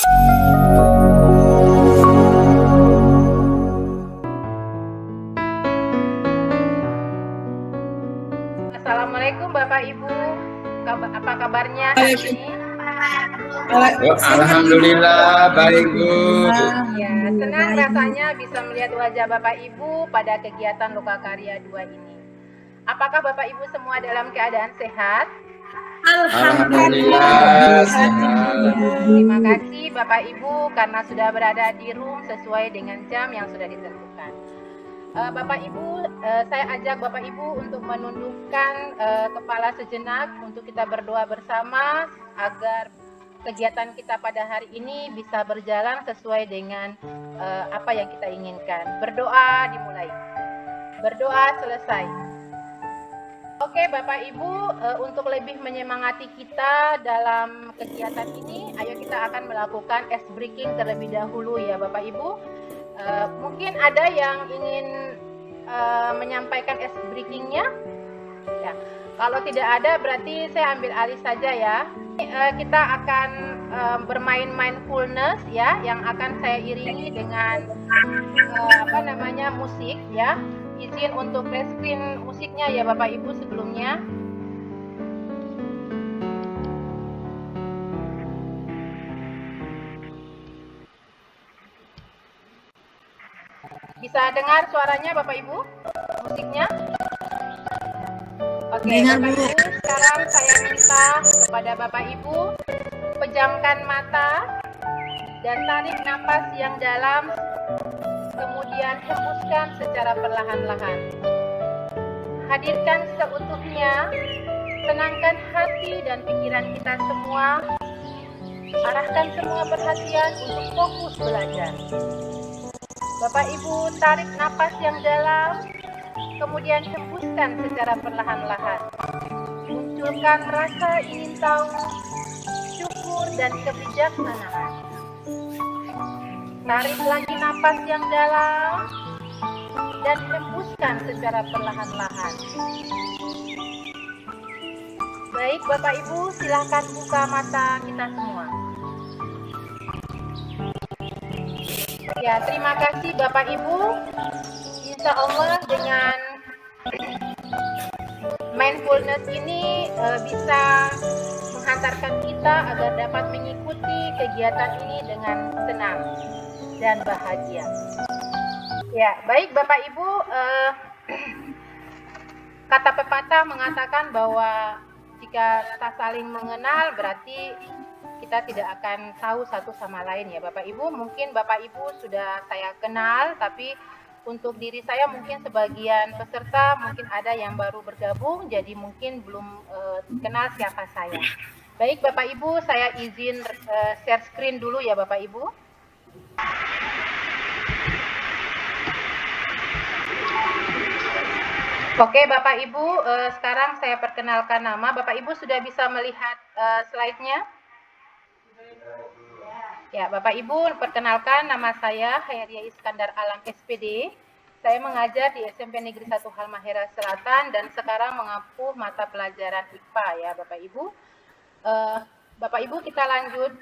Assalamualaikum Bapak Ibu, apa kabarnya hari ini? Alhamdulillah baik Bu. Ya, senang rasanya bisa melihat wajah Bapak Ibu pada kegiatan Lokakarya 2 ini. Apakah Bapak Ibu semua dalam keadaan sehat? Alhamdulillah sehat. Terima kasih Bapak Ibu karena sudah berada di room sesuai dengan jam yang sudah ditentukan. Bapak Ibu, saya ajak Bapak Ibu untuk menundukkan kepala sejenak untuk kita berdoa bersama agar kegiatan kita pada hari ini bisa berjalan sesuai dengan apa yang kita inginkan. Berdoa dimulai. Berdoa selesai. Oke Bapak Ibu, untuk lebih menyemangati kita dalam kegiatan ini, ayo kita akan melakukan ice breaking terlebih dahulu ya Bapak Ibu. Mungkin ada yang ingin menyampaikan ice breaking-nya? Ya, kalau tidak ada berarti saya ambil alih saja ya. Kita akan bermain mindfulness ya, yang akan saya iringi dengan musik ya. Izin untuk screen musiknya ya Bapak Ibu sebelumnya. Bisa dengar suaranya Bapak Ibu? Musiknya? Oke, Bapak Ibu, sekarang saya minta kepada Bapak Ibu pejamkan mata dan tarik napas yang dalam, kemudian hembuskan secara perlahan-lahan. Hadirkan seutuhnya, tenangkan hati dan pikiran kita semua, arahkan semua perhatian untuk fokus belajar. Bapak Ibu tarik napas yang dalam, kemudian hembuskan secara perlahan-lahan. Munculkan rasa ingin tahu, syukur dan kebijaksanaan. Tarik lagi napas yang dalam dan hembuskan secara perlahan-lahan. Baik Bapak Ibu, silakan buka mata kita semua. Ya, terima kasih Bapak Ibu. Insya Allah dengan mindfulness ini bisa menghantarkan kita agar dapat mengikuti kegiatan ini dengan senang dan bahagia. Ya, baik Bapak Ibu, kata pepatah mengatakan bahwa jika tak saling mengenal berarti kita tidak akan tahu satu sama lain ya Bapak Ibu. Mungkin Bapak Ibu sudah saya kenal, tapi untuk diri saya mungkin sebagian peserta mungkin ada yang baru bergabung, jadi mungkin belum kenal siapa saya. Baik Bapak Ibu, saya izin share screen dulu ya Bapak Ibu. Oke Bapak Ibu, sekarang saya perkenalkan nama. Bapak Ibu sudah bisa melihat slide-nya? Ya, Bapak Ibu, perkenalkan nama saya Khairia Iskandar Alam SPD. Saya mengajar di SMP Negeri 1 Halmahera Selatan dan sekarang mengampu mata pelajaran IPA ya, Bapak Ibu. Bapak Ibu, kita lanjut.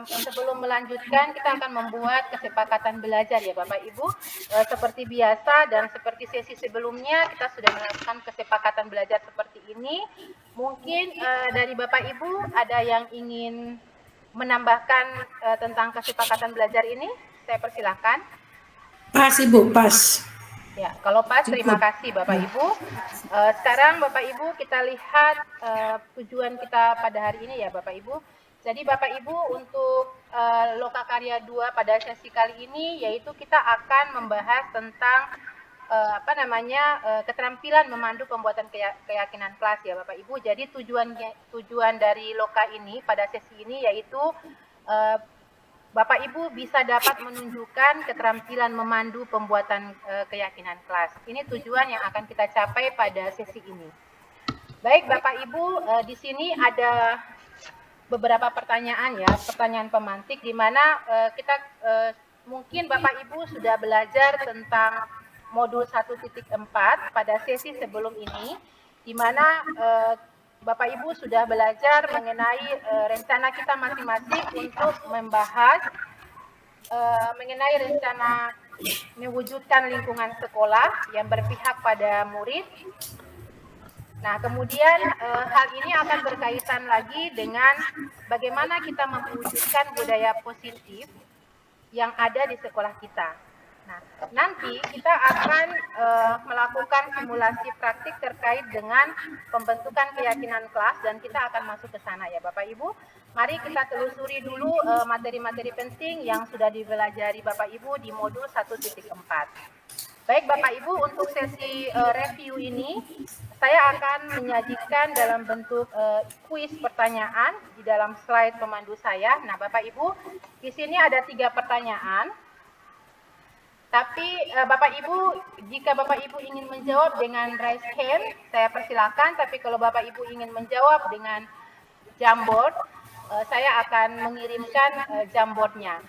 Sebelum melanjutkan kita akan membuat kesepakatan belajar ya Bapak Ibu. Seperti biasa dan seperti sesi sebelumnya kita sudah melakukan kesepakatan belajar seperti ini. Mungkin dari Bapak Ibu ada yang ingin menambahkan tentang kesepakatan belajar ini? Saya persilahkan. Pas Ibu, pas. Ya, kalau pas terima kasih Bapak Ibu. Sekarang Bapak Ibu kita lihat tujuan kita pada hari ini ya Bapak Ibu. Jadi Bapak Ibu untuk Lokakarya 2 pada sesi kali ini yaitu kita akan membahas tentang keterampilan memandu pembuatan keyakinan kelas ya Bapak Ibu. Jadi tujuan dari Loka ini pada sesi ini yaitu Bapak Ibu bisa dapat menunjukkan keterampilan memandu pembuatan keyakinan kelas. Ini tujuan yang akan kita capai pada sesi ini. Baik Bapak Ibu, di sini ada beberapa pertanyaan ya, pertanyaan pemantik di mana mungkin Bapak Ibu sudah belajar tentang modul 1.4 pada sesi sebelum ini, di mana Bapak Ibu sudah belajar mengenai rencana kita masing-masing untuk membahas mengenai rencana mewujudkan lingkungan sekolah yang berpihak pada murid. Nah, kemudian hal ini akan berkaitan lagi dengan bagaimana kita mewujudkan budaya positif yang ada di sekolah kita. Nah, nanti kita akan melakukan simulasi praktik terkait dengan pembentukan keyakinan kelas dan kita akan masuk ke sana ya Bapak Ibu. Mari kita telusuri dulu materi-materi penting yang sudah dipelajari Bapak Ibu di modul 1.4. Baik Bapak Ibu, untuk sesi review ini saya akan menyajikan dalam bentuk kuis pertanyaan di dalam slide pemandu saya. Nah Bapak Ibu, di sini ada 3 pertanyaan. Tapi Bapak Ibu, jika Bapak Ibu ingin menjawab dengan raise hand, saya persilakan. Tapi kalau Bapak Ibu ingin menjawab dengan Jamboard, saya akan mengirimkan Jamboardnya.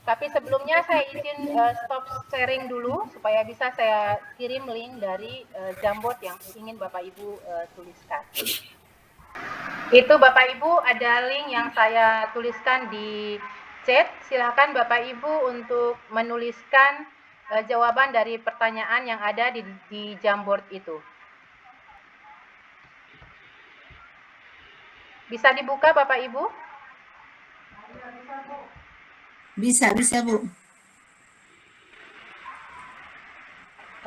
Tapi sebelumnya saya izin stop sharing dulu supaya bisa saya kirim link dari Jamboard yang ingin Bapak Ibu tuliskan. Itu Bapak Ibu ada link yang saya tuliskan di chat. Silakan Bapak Ibu untuk menuliskan jawaban dari pertanyaan yang ada di Jamboard itu. Bisa dibuka Bapak Ibu? Bisa Bu.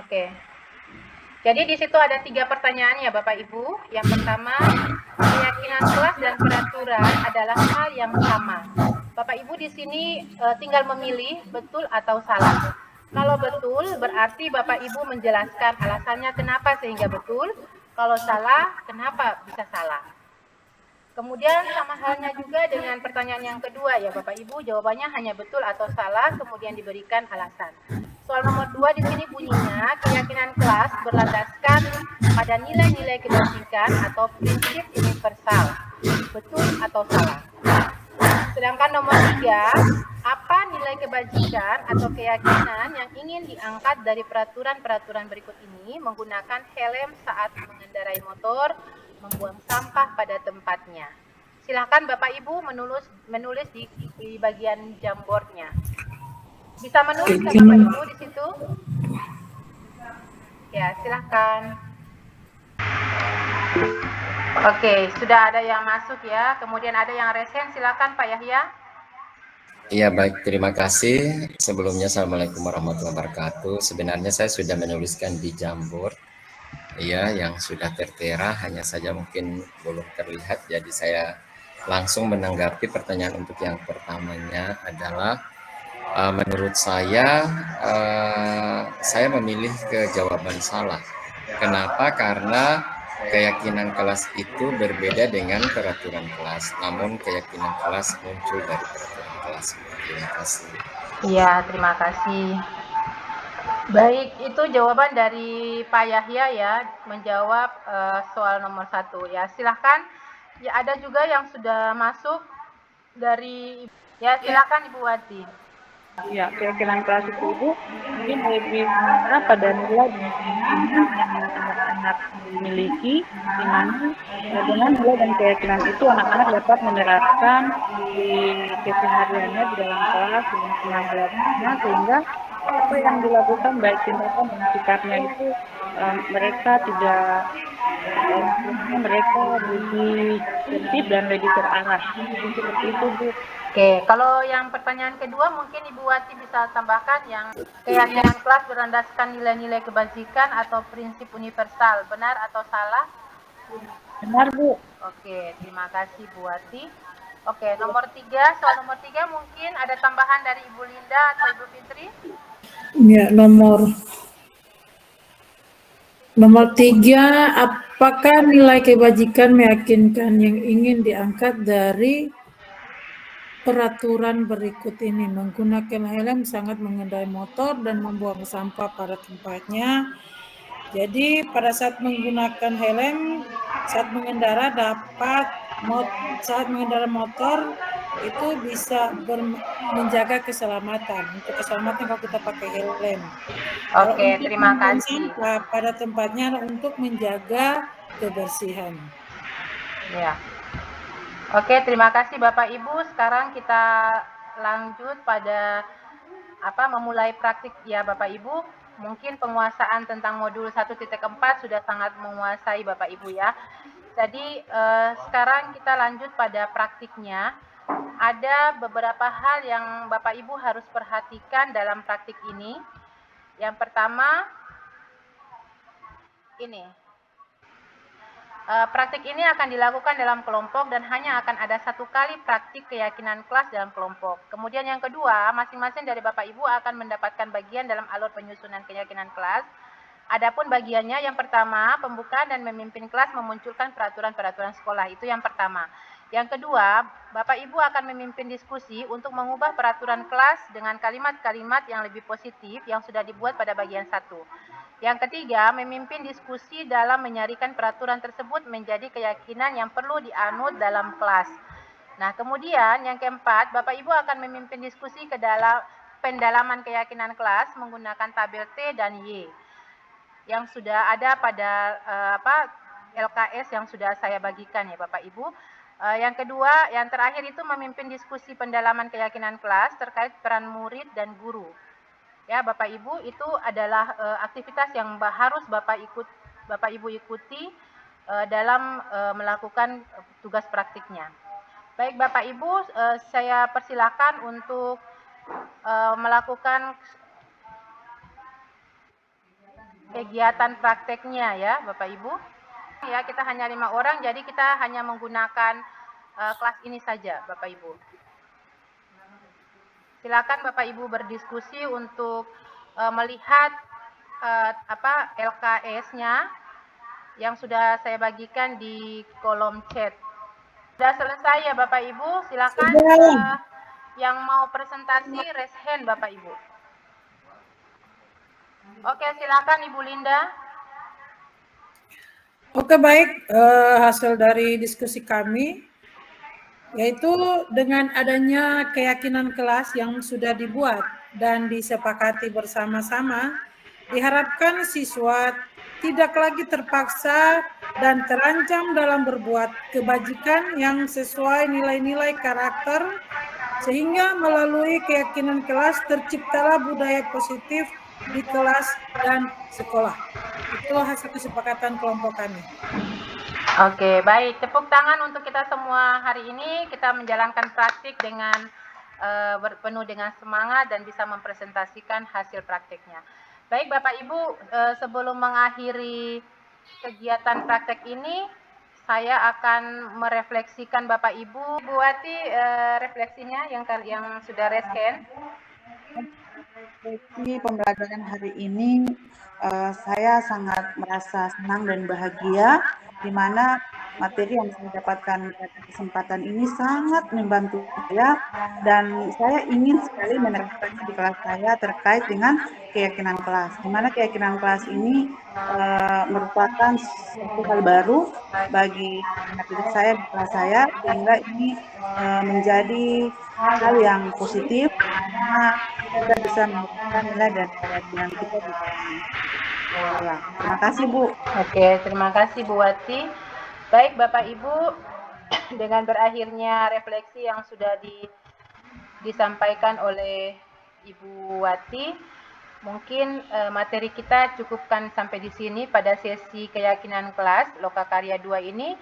Oke. Jadi di situ ada 3 pertanyaan ya Bapak Ibu. Yang pertama, keyakinan kelas dan peraturan adalah hal yang sama. Bapak Ibu di sini tinggal memilih betul atau salah. Kalau betul berarti Bapak Ibu menjelaskan alasannya kenapa sehingga betul. Kalau salah, kenapa bisa salah. Kemudian sama halnya juga dengan pertanyaan yang kedua ya Bapak Ibu, jawabannya hanya betul atau salah, kemudian diberikan alasan. Soal nomor 2 di sini bunyinya, keyakinan kelas berlandaskan pada nilai-nilai kebajikan atau prinsip universal. Betul atau salah? Sedangkan nomor 3, apa nilai kebajikan atau keyakinan yang ingin diangkat dari peraturan-peraturan berikut ini menggunakan helm saat mengendarai motor, membuang sampah pada tempatnya. Silakan Bapak Ibu menulis di bagian Jamboardnya. Bisa menulis kan Bapak Ibu di situ? Ya, silakan. Oke, sudah ada yang masuk ya. Kemudian ada yang resen. Silakan Pak Yahya. Iya baik, terima kasih. Sebelumnya Assalamualaikum warahmatullahi wabarakatuh. Sebenarnya saya sudah menuliskan di Jamboard. Iya, yang sudah tertera, hanya saja mungkin belum terlihat. Jadi saya langsung menanggapi pertanyaan untuk yang pertamanya adalah menurut saya memilih ke jawaban salah. Kenapa? Karena keyakinan kelas itu berbeda dengan peraturan kelas. Namun keyakinan kelas muncul dari peraturan kelas. Terima kasih. Iya, terima kasih. Baik, itu jawaban dari Pak Yahya ya, menjawab soal nomor 1 ya. Silahkan, ya ada juga yang sudah masuk dari, ya silakan Ibu Wati. Ya, keyakinan kelas itu Ibu mungkin lebih mengarah pada nilai dan keyakinan yang anak-anak miliki, di mana dengan nilai dan keyakinan itu anak-anak dapat menerapkan di kesehariannya di dalam kelas dengan senang belajarnya, sehingga apa yang dilakukan baik tindakan dan sikapnya itu mereka tidak mereka lebih tertib dan lebih terarah. Seperti itu Bu. Oke, kalau yang pertanyaan kedua mungkin Ibu Wati bisa tambahkan yang keyakinan kelas berlandaskan nilai-nilai kebajikan atau prinsip universal, benar atau salah? Benar Bu. Oke, terima kasih Bu Wati. Oke, nomor 3, soal nomor 3 mungkin ada tambahan dari Ibu Linda atau Ibu Fitri? Ya, nomor 3, apakah nilai kebajikan meyakinkan yang ingin diangkat dari peraturan berikut ini? Menggunakan helm, sangat mengendarai motor, dan membuang sampah pada tempatnya. Jadi pada saat menggunakan helm, saat mengendara saat mengendara motor itu bisa menjaga keselamatan. Untuk keselamatan kalau kita pakai helm. Oke, terima kasih. Pada tempatnya untuk menjaga kebersihan. Ya. Oke, terima kasih Bapak Ibu. Sekarang kita lanjut pada memulai praktik ya Bapak Ibu. Mungkin penguasaan tentang modul 1.4 sudah sangat menguasai Bapak Ibu ya. Jadi sekarang kita lanjut pada praktiknya. Ada beberapa hal yang Bapak Ibu harus perhatikan dalam praktik ini. Yang pertama, ini. Praktik ini akan dilakukan dalam kelompok dan hanya akan ada 1 kali praktik keyakinan kelas dalam kelompok. Kemudian yang kedua, masing-masing dari Bapak Ibu akan mendapatkan bagian dalam alur penyusunan keyakinan kelas. Adapun bagiannya yang pertama, pembukaan dan memimpin kelas memunculkan peraturan-peraturan sekolah. Itu yang pertama. Yang kedua, Bapak Ibu akan memimpin diskusi untuk mengubah peraturan kelas dengan kalimat-kalimat yang lebih positif yang sudah dibuat pada bagian 1. Yang ketiga, memimpin diskusi dalam menyarikan peraturan tersebut menjadi keyakinan yang perlu dianut dalam kelas. Nah, kemudian yang keempat, Bapak Ibu akan memimpin diskusi ke dalam pendalaman keyakinan kelas menggunakan tabel T dan Y yang sudah ada pada LKS yang sudah saya bagikan ya Bapak Ibu. Yang kedua, yang terakhir itu memimpin diskusi pendalaman keyakinan kelas terkait peran murid dan guru. Ya, Bapak Ibu, itu adalah aktivitas yang harus Bapak Ibu ikuti dalam melakukan tugas praktiknya. Baik Bapak Ibu, saya persilakan untuk melakukan kegiatan prakteknya ya Bapak Ibu. Ya, kita hanya 5 orang, jadi kita hanya menggunakan kelas ini saja Bapak Ibu. Silakan Bapak Ibu berdiskusi untuk melihat LKS-nya yang sudah saya bagikan di kolom chat. Sudah selesai ya Bapak Ibu, silakan yang mau presentasi raise hand Bapak Ibu. Oke, silakan Ibu Linda. Oke, baik, hasil dari diskusi kami yaitu dengan adanya keyakinan kelas yang sudah dibuat dan disepakati bersama-sama, diharapkan siswa tidak lagi terpaksa dan terancam dalam berbuat kebajikan yang sesuai nilai-nilai karakter, sehingga melalui keyakinan kelas terciptalah budaya positif di kelas dan sekolah. Itu hasil kesepakatan kelompok kami. Oke, baik. Tepuk tangan untuk kita semua hari ini. Kita menjalankan praktik dengan penuh dengan semangat dan bisa mempresentasikan hasil praktiknya. Baik Bapak Ibu, sebelum mengakhiri kegiatan praktek ini, saya akan merefleksikan Bapak Ibu. Bu Wati, refleksinya yang sudah raise hand. Refleksi pembelajaran hari ini, saya sangat merasa senang dan bahagia, di mana materi yang saya dapatkan pada kesempatan ini sangat membantu saya, dan saya ingin sekali menerapkannya di kelas saya terkait dengan keyakinan kelas, di mana keyakinan kelas ini merupakan suatu hal baru bagi anak didik saya di kelas saya, sehingga ini menjadi hal yang positif, karena kita bisa menurunkan nilai dan keyakinan kita di dalam sekolah. Terima kasih Bu. Oke, terima kasih Bu Wati. Baik Bapak Ibu, dengan berakhirnya refleksi yang sudah disampaikan oleh Ibu Wati, mungkin materi kita cukupkan sampai di sini pada sesi keyakinan kelas Lokakarya 2 ini,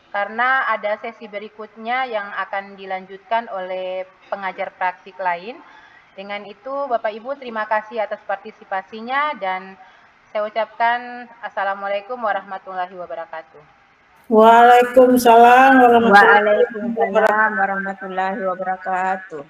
karena ada sesi berikutnya yang akan dilanjutkan oleh pengajar praktik lain. Dengan itu Bapak Ibu, terima kasih atas partisipasinya dan saya ucapkan Assalamualaikum warahmatullahi wabarakatuh. Waalaikumsalam warahmatullahi Waalaikumsalam warahmatullahi wabarakatuh.